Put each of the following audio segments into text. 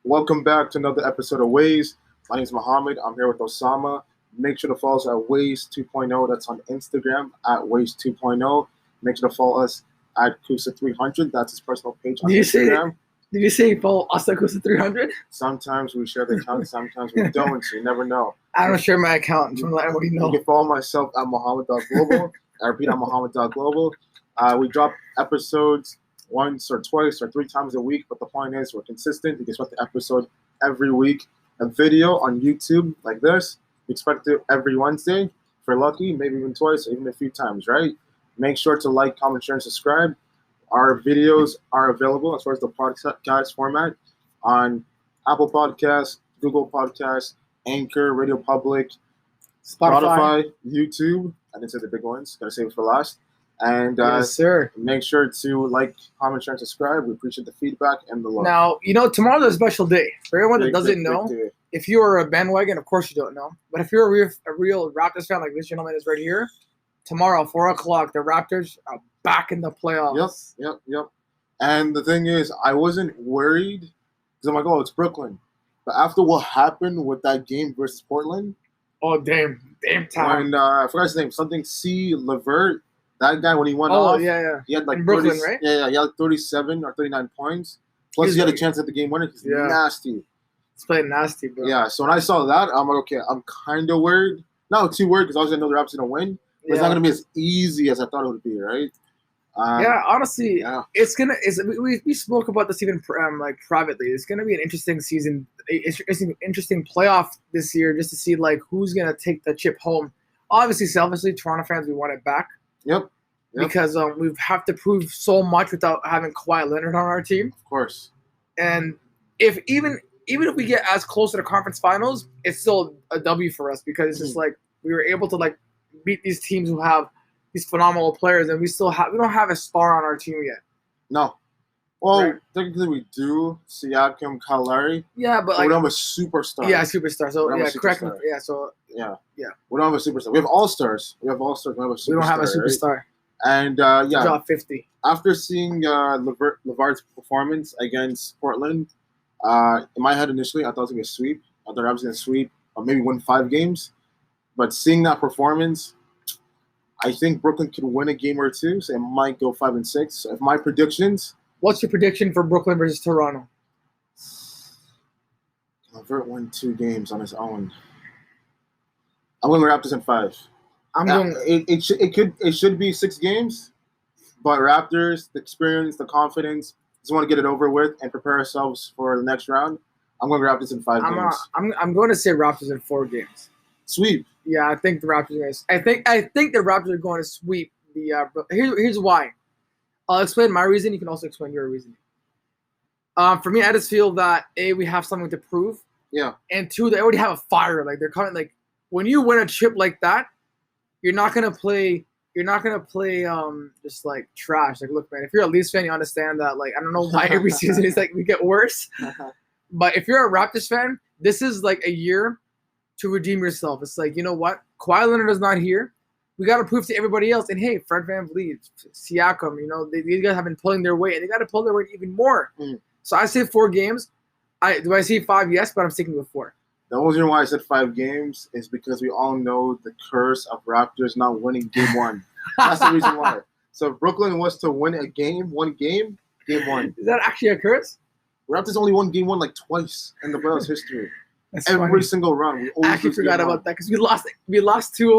Welcome back to another episode of Ways. My name is Mohammed. I'm here with Osama. Make sure to follow us at Ways 2.0. That's on Instagram at Ways 2.0. Make sure to follow us at Kusa300. That's his personal page on Instagram. Did you say follow us at Kusa300? Sometimes we share the account, sometimes we don't, so you never know. I don't share my account. I'm trying to let everybody know. You can follow myself at Mohammed.global. I repeat, at Mohammed.global. We drop episodes once or twice or three times a week, but the point is we're consistent. You can expect the episode every week. A video on YouTube like this, you expect it every Wednesday. If you're lucky, maybe even twice or even a few times, right? Make sure to like, comment, share, and subscribe. Our videos are available as far as the podcast format on Apple Podcasts, Google Podcasts, Anchor, Radio Public, Spotify, YouTube. I didn't say the big ones. Gotta save it for last. And yes, sir. Make sure to like, comment, share, and subscribe. We appreciate the feedback and the love. Now, tomorrow's a special day. For everyone that doesn't know, if you are a bandwagon, of course you don't know. But if you're a real Raptors fan like this gentleman is right here, tomorrow, 4 o'clock, the Raptors are back in the playoffs. Yep. And the thing is, I wasn't worried because I'm like, oh, it's Brooklyn. But after what happened with that game versus Portland. Oh, damn time. When, I forgot his name, something C. Levert. That guy, when he went off, he had like in Brooklyn, 30, right? Yeah, he had like 37 or 39 points. Plus, he had a chance at the game winner. He's nasty. He's playing nasty, bro. Yeah, so when I saw that, I'm like, okay, I'm kind of worried. Not too worried because obviously I know the Raptors going to win. But it's not going to be as easy as I thought it would be, right? Honestly, it's gonna. We spoke about this even like privately. It's gonna be an interesting season. It's an interesting playoff this year, just to see like who's gonna take the chip home. Obviously, selfishly, Toronto fans, we want it back. Yep. Because we have to prove so much without having Kawhi Leonard on our team. Of course. And if even if we get as close to the conference finals, it's still a W for us because it's just like we were able to like beat these teams who have these phenomenal players, and we don't have a star on our team yet. No. Well, technically we do. Siakam, Kyle Lowry. Yeah, but we don't have a superstar. Yeah, superstar. So correct me. Yeah, so yeah. We don't have a superstar. We have all stars. We don't have a superstar. Right? And Drop 50. After seeing LeVar's performance against Portland, in my head initially I thought it was gonna be a sweep. I thought I was gonna sweep or maybe win 5 games. But seeing that performance, I think Brooklyn could win a game or two, so it might go 5-6. So if my predictions. What's your prediction for Brooklyn versus Toronto? LeVert won 2 games on his own. I'm going Raptors in 5. It should be 6 games, but Raptors, the experience, the confidence, just want to get it over with and prepare ourselves for the next round. I'm going Raptors in 5 games. I'm going to say Raptors in 4 games. Sweep. Yeah, I think the Raptors are going to. I think the Raptors are going to sweep the. Here's why. I'll explain my reason. You can also explain your reason. For me, I just feel that we have something to prove. Yeah. And 2, they already have a fire. Like they're kind of like when you win a chip like that, you're not gonna play. You're not gonna play just like trash. Like, look, man, if you're a Leafs fan, you understand that. Like, I don't know why every season is like we get worse. But if you're a Raptors fan, this is like a year to redeem yourself. It's like, you know what? Kawhi Leonard is not here. We got to prove to everybody else. And, hey, Fred VanVleet, Siakam, these guys have been pulling their weight. And they got to pull their weight even more. So I say 4 games. Do I see 5? Yes, but I'm sticking with 4. The only reason why I said 5 games is because we all know the curse of Raptors not winning game 1. That's the reason why. So if Brooklyn was to win one game, game 1. Is that actually a curse? Raptors only won game 1 like twice in the playoffs history. That's every funny. Single run. We I actually forgot about that because we lost to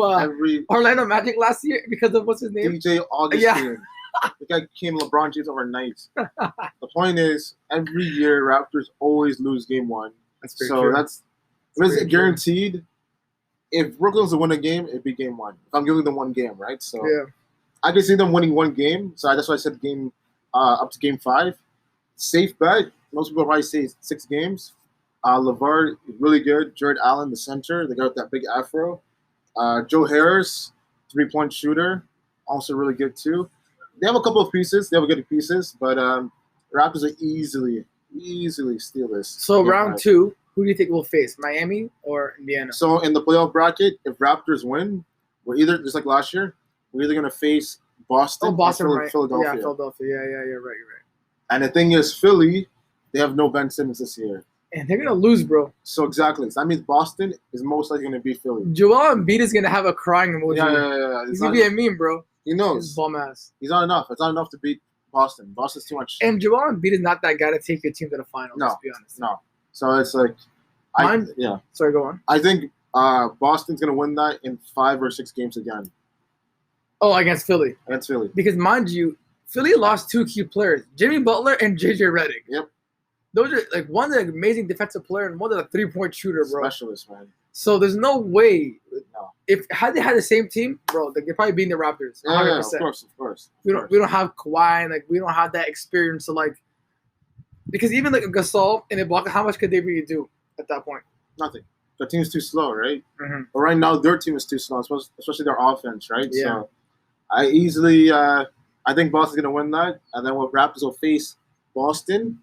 Orlando Magic last year because of what's his name? DJ Augustine. Yeah. The guy came LeBron James overnight. The point is, every year Raptors always lose game 1. That's very true. That's guaranteed. If Brooklyn's to win a game, it'd be game 1. If I'm giving them 1 game, right? So I can see them winning 1 game. So that's why I said game up to game 5. Safe bet. Most people probably say 6 games. LeVar is really good. Jared Allen, the center. They got that big afro. Joe Harris, 3-point shooter. Also really good, too. They have a couple of pieces. They have good pieces. But Raptors are easily steal this. So round 2, who do you think we'll face? Miami or Indiana? So in the playoff bracket, if Raptors win, we're either, just like last year, we're either going to face Boston or right. Philadelphia. Yeah, Philadelphia. Yeah, you're right. And the thing is, Philly, they have no Ben Simmons this year. And they're gonna lose, bro. So exactly. So that means Boston is most likely gonna beat Philly. Joel Embiid is gonna have a crying emoji. Yeah. He's gonna be a meme, bro. He knows. His bum ass. He's not enough. It's not enough to beat Boston. Boston's too much. And Joel Embiid is not that guy to take your team to the finals. No, Let's be honest. No. So it's like, Sorry, go on. I think Boston's gonna win that in 5 or 6 games again. Oh, against Philly. Against Philly. Because mind you, Philly lost 2 key players, Jimmy Butler and JJ Redick. Yep. Those are like one's an amazing defensive player and one's a 3-point shooter, bro. Specialist, man. So there's no way. No. If had they had the same team, bro, like they're probably beating the Raptors. 100%. Yeah, of course. We don't have Kawhi and like we don't have that experience to like. Because even like Gasol and Ibaka, how much could they really do at that point? Nothing. Their team's too slow, right? Mm-hmm. But right now, their team is too slow, especially their offense, right? Yeah. So I think Boston's gonna win that, and then Raptors will face Boston.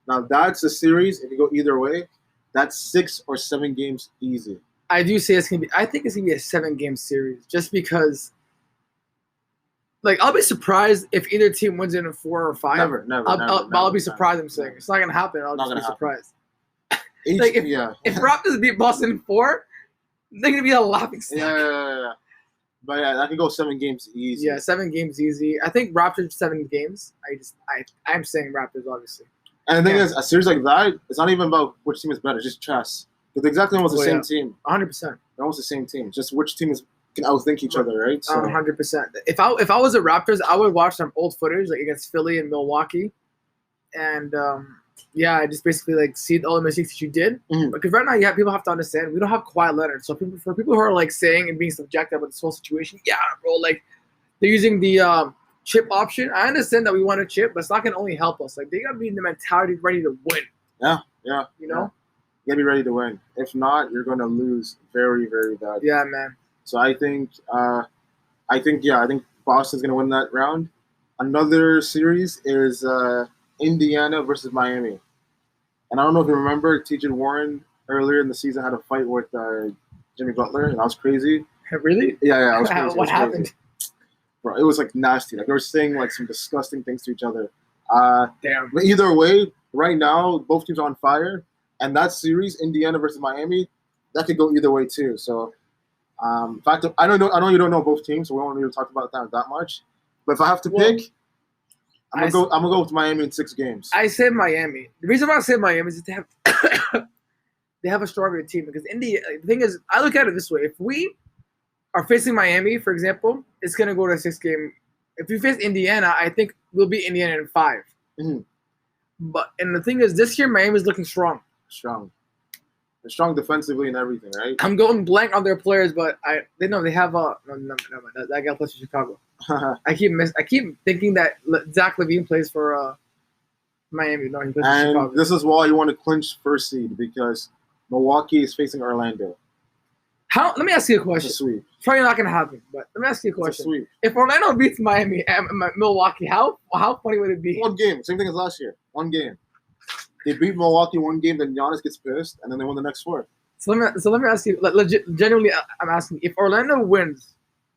Now that's a series. If you go either way, that's 6 or 7 games easy. I do say it's gonna be. I think it's gonna be a 7-game series, just because. Like I'll be surprised if either team wins it in 4 or 5. Never. I'll be surprised. I'm saying it's not gonna happen. I'll just be surprised. Like if Raptors beat Boston in 4, they're gonna be a laughing stock. Yeah. But yeah, that can go 7 games easy. Yeah, 7 games easy. I think Raptors 7 games. I'm saying Raptors obviously. And the thing is, a series like that, it's not even about which team is better. It's just chess. It's exactly almost the same team. 100%. They're almost the same team. Just which team can outthink each other, right? So 100%. If I was the Raptors, I would watch some old footage like against Philly and Milwaukee, and I just basically like see all the mistakes that you did. Mm-hmm. Because right now, people have to understand we don't have Kawhi Leonard. So for people who are like saying and being subjective with this whole situation, yeah, bro, like they're using the chip option. I understand that we want a chip, but it's not gonna only help us. Like they gotta be in the mentality ready to win. Yeah. You know. You gotta be ready to win. If not, you're gonna lose very, very bad. Yeah, man. So I think Boston's gonna win that round. Another series is Indiana versus Miami, and I don't know if you remember, T.J. Warren earlier in the season had a fight with Jimmy Butler, and that was crazy. Really? Yeah, that was crazy. What happened? Bro, it was like nasty. Like they were saying like some disgusting things to each other. Damn. But either way, right now both teams are on fire, and that series, Indiana versus Miami, that could go either way too. So. In fact, I know you don't know both teams, so we won't really talk about that much. But if I have to pick, I'm gonna go with Miami in 6 games. I say Miami. The reason why I say Miami is that they have a stronger team. Because the thing is, I look at it this way: if we are facing Miami, for example, it's gonna go to a 6-game. If we face Indiana, I think we'll beat Indiana in 5. Mm-hmm. And the thing is, this year Miami's looking strong. They're strong defensively and everything, right? I'm going blank on their players, but they have no, that guy plays for Chicago. I keep thinking that Zach LaVine plays for Miami. No, he plays for Chicago. And this is why you want to clinch first seed, because Milwaukee is facing Orlando. Let me ask you a question. It's a sweep. Probably not gonna happen, but let me ask you a question. It's a sweep. If Orlando beats Miami and Milwaukee, how funny would it be? 1 game, same thing as last year. 1 game. They beat Milwaukee 1 game, then Giannis gets pissed, and then they win the next 4. So let me ask you, genuinely, I'm asking, if Orlando wins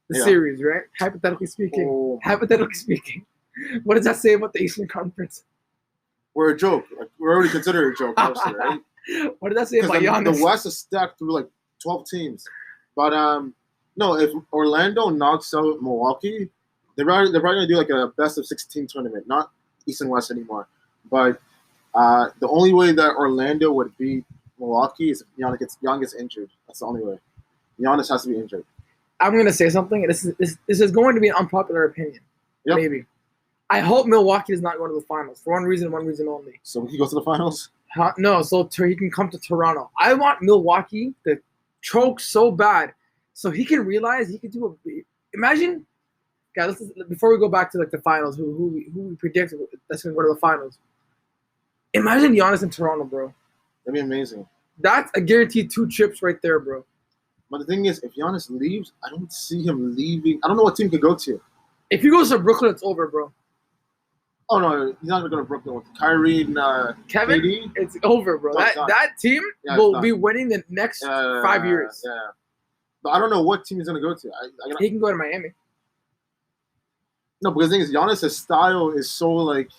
the series, right? Hypothetically speaking, what does that say about the Eastern Conference? We're a joke. Like, we're already considered a joke, obviously, right? What does that say about Giannis? The West is stacked through like 12 teams, but no, if Orlando knocks out Milwaukee, they're probably gonna do like a best of 16 tournament, not East and West anymore, but. The only way that Orlando would beat Milwaukee is if Giannis gets injured. That's the only way. Giannis has to be injured. I'm going to say something. This is going to be an unpopular opinion. Yep. Maybe. I hope Milwaukee does not go to the finals for one reason only. So he goes to the finals? No, so he can come to Toronto. I want Milwaukee to choke so bad so he can realize he can do a – imagine – guys, before we go back to like the finals, who we predict that's going to go to the finals. Imagine Giannis in Toronto, bro. That'd be amazing. That's a guaranteed 2 chips right there, bro. But the thing is, if Giannis leaves, I don't see him leaving. I don't know what team could go to. If he goes to Brooklyn, it's over, bro. Oh, no, he's not going to go to Brooklyn with Kyrie and Kevin. KD. It's over, bro. That team will be winning the next 5 years. Yeah. But I don't know what team he's going to go to. He can go to Miami. No, because the thing is, Giannis' style is so, like,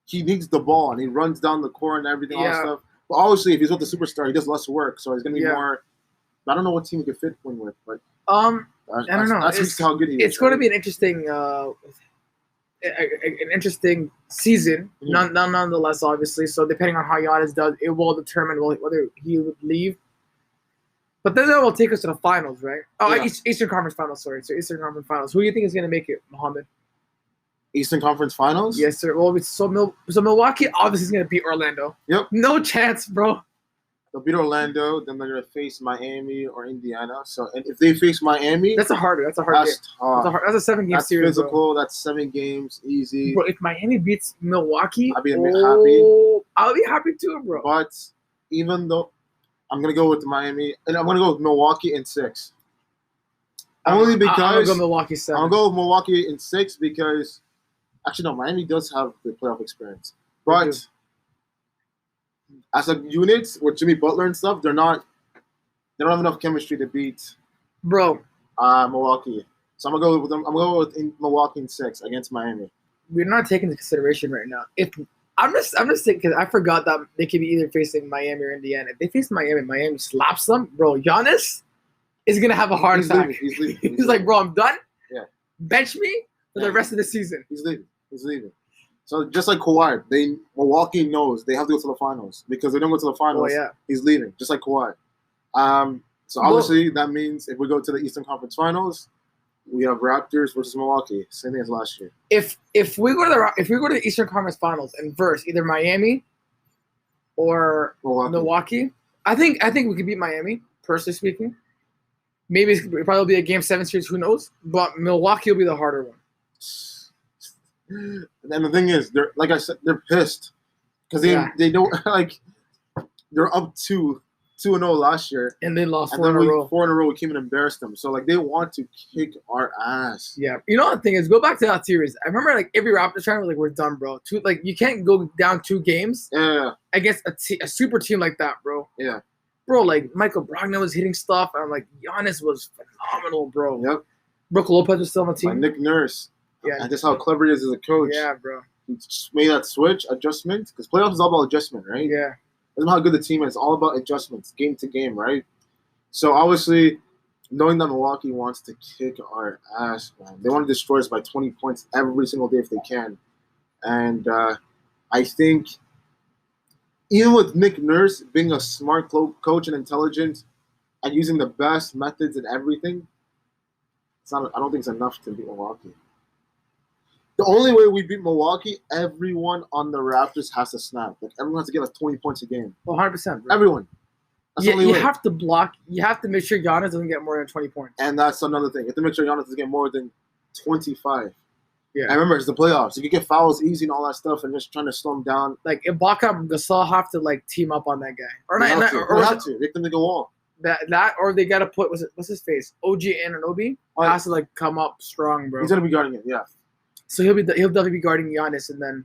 he needs the ball, and he runs down the court and everything, all that stuff. But obviously, if he's with the superstar, he does less work, so he's gonna be Yeah. more. I don't know what team he could fit win with, but I don't know. That speaks to how good he is. It's going to be an interesting an interesting season, nonetheless, obviously. So depending on how Giannis does, it will determine whether he would leave. But then that will take us to the finals, right? Oh, Yeah. Eastern Conference Finals. Sorry, so Eastern Conference Finals. Who do you think is going to make it, Mohammed? Eastern Conference Finals. Yes, sir. Well, so Milwaukee obviously is going to beat Orlando. Yep. No chance, bro. They'll beat Orlando, then they're gonna face Miami or Indiana. So, and if they face Miami, That's a hard game. tough. That's a 7-game That's series. physical. Bro. That's 7 games, easy. Bro, if Miami beats Milwaukee, I'll be happy. I'll be happy too, bro. But even though I'm gonna go with Miami, and I'm gonna go with Milwaukee in 6. Only because I'm gonna go Milwaukee 7. I'll go with Milwaukee in 6 because actually no, Miami does have the playoff experience, but as a unit with Jimmy Butler and stuff, they don't have enough chemistry to beat Milwaukee. So I'm gonna go with them. I'm gonna go with Milwaukee in 6 against Miami. We're not taking into consideration right now. If I'm just thinking because I forgot that they could be either facing Miami or Indiana. If they face Miami slaps them, bro. Giannis is gonna have a heart attack. He's leaving. He's like, bro, I'm done. Yeah. Bench me for the rest of the season. He's leaving. So just like Kawhi, Milwaukee knows they have to go to the finals because they don't go to the finals. He's leaving, just like Kawhi. So obviously that means if we go to the Eastern Conference Finals, we have Raptors versus Milwaukee, same thing as last year. If we go to the Eastern Conference Finals and verse either Miami or Milwaukee, I think we could beat Miami. Personally speaking, maybe it'll probably be a Game 7 series. Who knows? But Milwaukee will be the harder one. And the thing is, they're like I said, they're pissed because they don't like they're up 2-0 last year, and they lost and 4 in a row. 4 in a row, we came and embarrassed them. So like they want to kick our ass. Yeah, you know the thing is, go back to that series. I remember like every Raptors fan was like, "We're done, bro." You can't go down 2 games against a super team like that, bro. Yeah, bro. Like Michael Brogdon was hitting stuff, and I'm like, Giannis was phenomenal, bro. Yep. Brook Lopez was still on the team. Nick Nurse. Yeah, and just how clever he is as a coach. Yeah, bro. He just made that switch adjustment because playoffs is all about adjustment, right? Yeah. Doesn't matter how good the team is. It's all about adjustments, game to game, right? So obviously, knowing that Milwaukee wants to kick our ass, man, they want to destroy us by 20 points every single day if they can. And I think even with Nick Nurse being a smart coach and intelligent and using the best methods and everything, I don't think it's enough to beat Milwaukee. The only way we beat Milwaukee, everyone on the Raptors has to snap. Like everyone has to get like 20 points a game. Well, 100%. Bro. Everyone. That's the only way. Have to block. You have to make sure Giannis doesn't get more than 20 points. And that's another thing. You have to make sure Giannis doesn't get more than 25. Yeah. I remember it's the playoffs. You can get fouls easy and all that stuff, and just trying to slow him down. Like Ibaka and Gasol have to like team up on that guy, or they have to. Make them to go all. That or they gotta put what's his face? OG Anunoby has to like come up strong, bro. He's gonna be guarding it, yeah. So he'll definitely be guarding Giannis, and then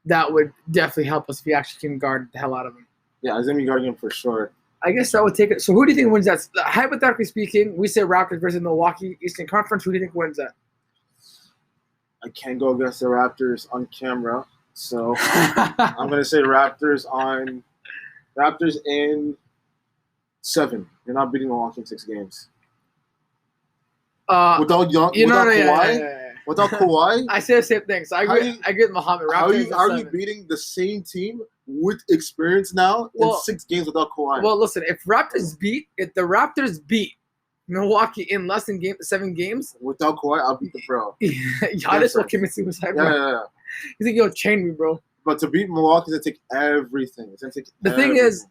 that would definitely help us if he actually can guard the hell out of him. Yeah, he's gonna be guarding him for sure. I guess that would take it. So who do you think wins that? Hypothetically speaking, we say Raptors versus Milwaukee Eastern Conference. Who do you think wins that? I can't go against the Raptors on camera, so I'm gonna say Raptors in 7. You're not beating Milwaukee in 6 games. Without Kawhi. Without Kawhi, I say the same thing. So I agree with Mohammed. How are you beating the same team with experience now in 6 games without Kawhi? Well, listen, if the Raptors beat Milwaukee in less than 7 games without Kawhi, I'll beat the bro. Giannis will commit suicide. Yeah. He's like, yo, chain me, bro. But to beat Milwaukee, it's gonna take everything. The thing is,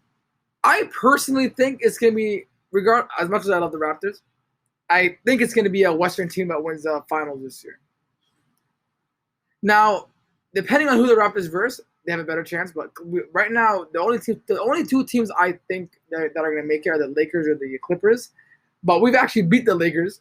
I personally think it's gonna be as much as I love the Raptors, I think it's gonna be a Western team that wins the finals this year. Now, depending on who the Raptors verse, they have a better chance. But right now, the only 2 teams I think that are going to make it are the Lakers or the Clippers. But we've actually beat the Lakers,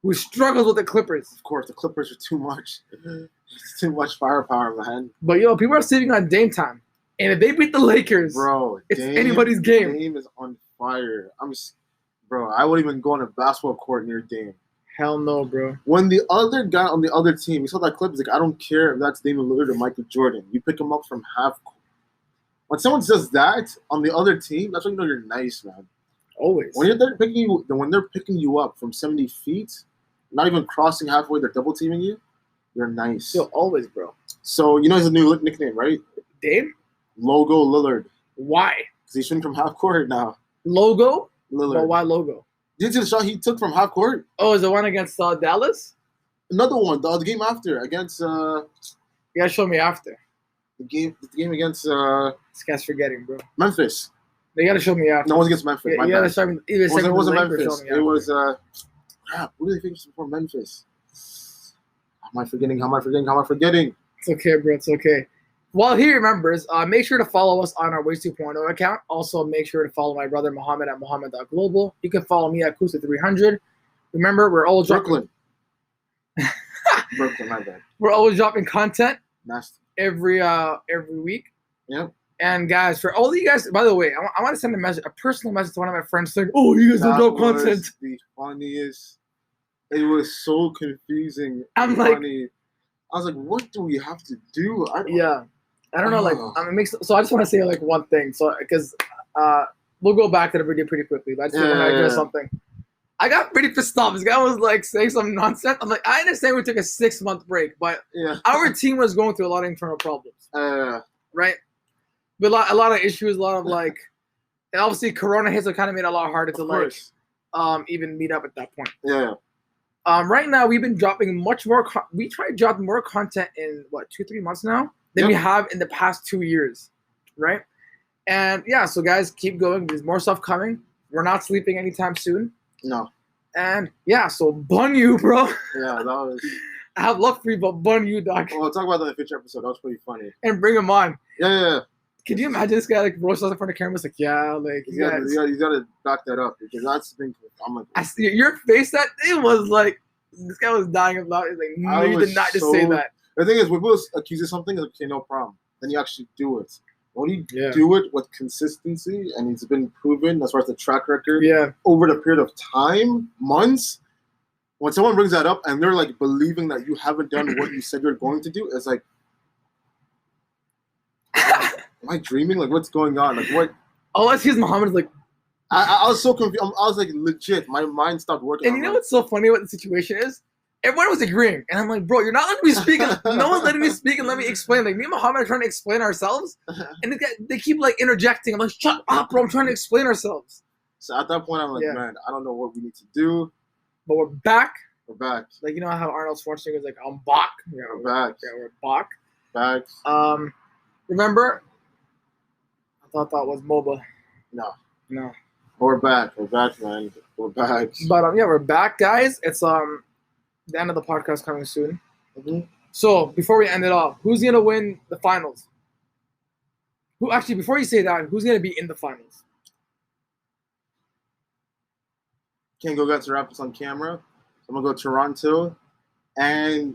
who struggles with the Clippers. Of course, the Clippers are too much. It's too much firepower, man. But people are sleeping on Dame time, and if they beat the Lakers, bro, it's anybody's game. Dame is on fire. I wouldn't even go on a basketball court near Dame. Hell no, bro. When the other guy on the other team, you saw that clip, he's like, I don't care if that's Damian Lillard or Michael Jordan. You pick him up from half court. When someone says that on the other team, that's when you know you're nice, man. Always. When they're picking you up from 70 feet, not even crossing halfway, they're double teaming you. You're nice. Yo, always, bro. So you know his new nickname, right? Dame? Logo Lillard. Why? Because he's shooting from half court now. Logo? Lillard. But why logo? Did you see the shot he took from half court? Oh, is the one against Dallas? Another one, the game after against You gotta show me after. the game against This guy's forgetting, bro. Memphis. They gotta show me after. No, it was against Memphis. You gotta show me. Either It wasn't link or Memphis. show me It after. was crap. Who did they finish before Memphis? How am I forgetting? It's okay, bro. It's okay. While he remembers, make sure to follow us on our Ways 2.0 account. Also, make sure to follow my brother Mohammed at Mohammed.global. You can follow me at Kusa300. Remember, we're all dropping. Brooklyn, my bad. We're always dropping content Nasty. every week. Yep. And guys, for all of you guys, by the way, I want to send a personal message to one of my friends saying, "Oh, you guys don't drop content." Was the funniest. It was so confusing. I'm like, funny. I was like, what do we have to do? I don't know. Like, it makes. So I just want to say like one thing. So because we'll go back to the video pretty quickly. But I just want to address something. I got pretty pissed off. This guy was like saying some nonsense. I'm like, I understand we took a 6-month break, but our team was going through a lot of internal problems. Right? But a lot of issues, a lot of like, and obviously Corona hits, so it kind of made it a lot harder to like even meet up at that point. Yeah. Right now we've been dropping much more. We try to drop more content in 2-3 months now than we have in the past 2 years, right? And yeah, so guys, keep going. There's more stuff coming. We're not sleeping anytime soon. No. And yeah, so bun you, bro. Yeah, that was. I have love for you, but bun you, doc. Well, we'll talk about that in the future episode. That was pretty funny. And bring him on. Yeah. Can you imagine this guy like roasts us in front of camera? It's like, yeah, like you gotta back that up because that's been. I'm like, I see your face. That it was like this guy was dying about it. Like, no, you did not just say that. The thing is, when people accuse you of something, like, okay, no problem. Then you actually do it. When you do it with consistency, and it's been proven as far as the track record, over the period of time, months. When someone brings that up and they're like believing that you haven't done what you said you're going to do, it's like, am I dreaming? Like, what's going on? Like, what? All I see is Muhammad's like. I was so confused. I was like, legit. My mind stopped working. And you know what's so funny about the situation is? Everyone was agreeing. And I'm like, bro, you're not letting me speak. No one's letting me speak and let me explain. Like, me and Muhammad are trying to explain ourselves. And they keep, like, interjecting. I'm like, shut up, bro. I'm trying to explain ourselves. So at that point, I'm like, man, I don't know what we need to do. But we're back. We're back. Like, you know how Arnold Schwarzenegger's like, I'm back. Yeah, we're back. Yeah, we're back. Back. Remember? I thought that was MOBA. No. We're back. We're back, man. We're back. But we're back, guys. It's the end of the podcast coming soon. Mm-hmm. So before we end it off, who's gonna win the finals? Before you say that, who's gonna be in the finals? Can't go against the Raptors on camera. I'm gonna go Toronto, and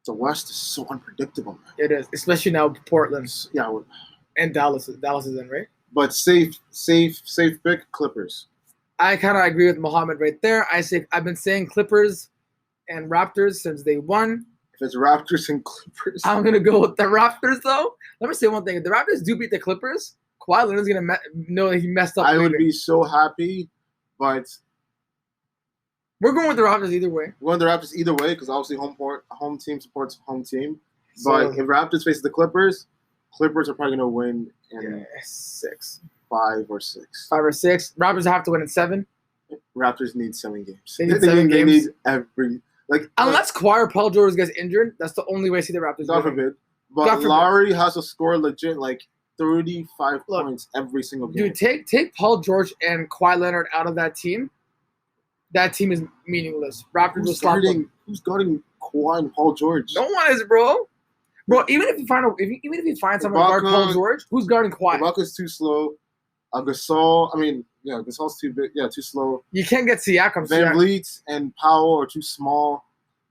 the West is so unpredictable, man. It is, especially now Portland. Yeah, and Dallas. Dallas is in, right? But safe pick, Clippers. I kind of agree with Mohammed right there. I've been saying Clippers and Raptors since day one. If it's Raptors and Clippers, I'm gonna go with the Raptors though. Let me say one thing: if the Raptors do beat the Clippers, Kawhi Leonard's gonna know that he messed up. I would be so happy, but we're going with the Raptors either way. We're going with the Raptors either way because obviously home team supports home team. But if Raptors faces the Clippers are probably gonna win in 5 or 6. 5 or 6. Raptors have to win in 7. Raptors need 7 games. They need every unless Kawhi or Paul George gets injured. That's the only way I see the Raptors. God forbid. But Lowry has to score legit like 35 points every single game. Dude, take Paul George and Kawhi Leonard out of that team. That team is meaningless. Raptors will stop them. Who's guarding Kawhi and Paul George? No one is, bro. Bro, even if you find someone to guard Paul George, who's guarding Kawhi? Ibaka's too slow. Gasol's too big. Yeah, too slow. You can't get Siakam. Van Vliet and Powell are too small.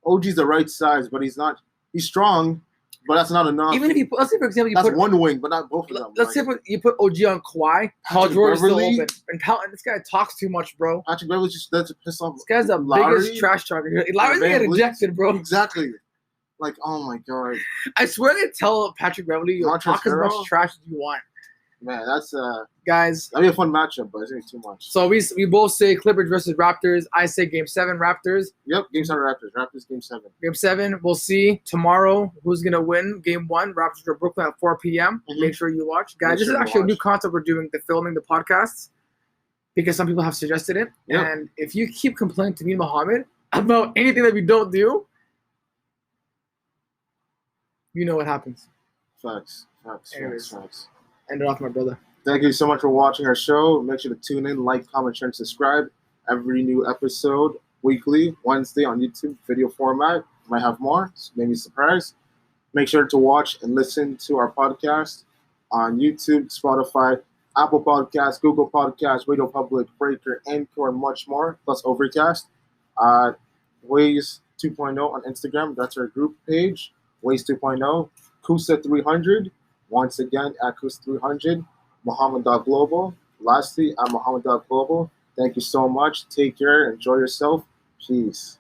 OG's the right size, but he's not. He's strong, but that's not enough. Even if let's say for example, that's one wing, but not both of them. Let's say you put OG on Kawhi, Paul George is still open, and this guy talks too much, bro. Patrick Beverley's just there to piss off. This guy's the biggest trash talker. Lowry's gonna get ejected, bro. Exactly. Like, oh my god, I swear they tell Patrick Beverly, "Yo, talk as Montrezl much Harrell? trash as you want, man, that's guys." that'd be a fun matchup, but it's gonna be too much. So we both say Clippers versus Raptors. I say Game 7 Raptors. Yep, Game 7 Raptors. Raptors Game 7. Game 7, we'll see tomorrow who's gonna win. Game 1, Raptors or Brooklyn at 4 p.m. Mhm. Make sure you watch, guys. Make This sure is to actually a new watch. concept we're doing, the filming the podcasts, because some people have suggested it. Yep. And if you keep complaining to me, Mohammed, about anything that we don't do, you know what happens. Facts. Anyways. Facts. End it off, my brother. Thank you so much for watching our show. Make sure to tune in, like, comment, share, and subscribe. Every new episode weekly, Wednesday on YouTube, video format. Might have more, so maybe surprise. Make sure to watch and listen to our podcast on YouTube, Spotify, Apple Podcasts, Google Podcasts, Radio Public, Breaker, Anchor, and much more, plus Overcast. Ways 2.0 on Instagram, that's our group page. Ways 2.0, Kusa300. Once again, at Kusa300. Mohammed.global. Lastly, I'm Mohammed.global. Thank you so much. Take care. Enjoy yourself. Peace.